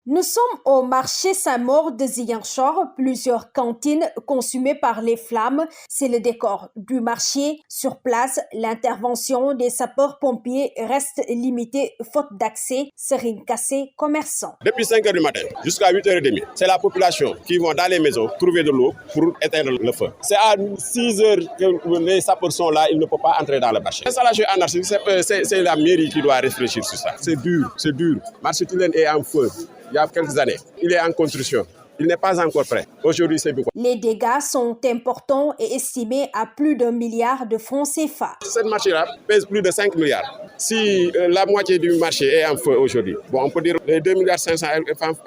Nous sommes au marché Saint-Maur de Ziguinchor, plusieurs cantines consumées par les flammes. C'est le décor du marché. Sur place, l'intervention des sapeurs-pompiers reste limitée faute d'accès. Serine Kassé, commerçant. Depuis 5 heures du matin jusqu'à 8h30, c'est la population qui vont dans les maisons trouver de l'eau pour éteindre le feu. C'est à 6 heures que les sapeurs sont là, ils ne peuvent pas entrer dans le marché. L'installation anarchique, c'est la mairie qui doit réfléchir sur ça. C'est dur. Le marché Tilène est en feu. Il y a quelques années, il est en construction. Il n'est pas encore prêt. Aujourd'hui, c'est beaucoup. Les dégâts sont importants et estimés à plus d'1 milliard de francs CFA. Ce marché-là pèse plus de 5 milliards. Si la moitié du marché est en feu aujourd'hui, on peut dire les 2,5 milliards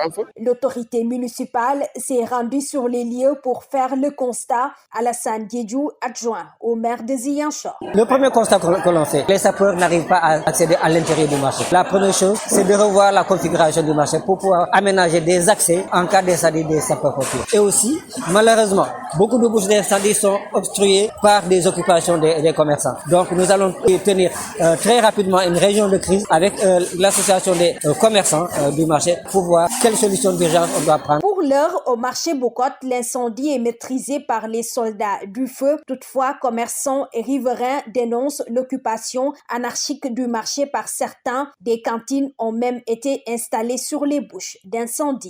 en feu. L'autorité municipale s'est rendue sur les lieux pour faire le constat. Alassane Diédhiou, adjoint au maire de Ziguinchor. Le premier constat que l'on fait, les sapeurs n'arrivent pas à accéder à l'intérieur du marché. La première chose, c'est de revoir la configuration du marché pour pouvoir aménager des accès en cas d'incendie des sapeurs-pompiers. Et aussi, malheureusement, beaucoup de bouches d'incendie sont obstruées par des occupations des commerçants. Donc nous allons tenir très rapidement une réunion de crise avec l'association des commerçants du marché pour voir quelle solution d'urgence on doit prendre. Pour l'heure, au marché Boucotte, l'incendie est maîtrisé par les soldats du feu. Toutefois, commerçants et riverains dénoncent l'occupation anarchique du marché par certains. Des cantines ont même été installées sur les bouches d'incendie.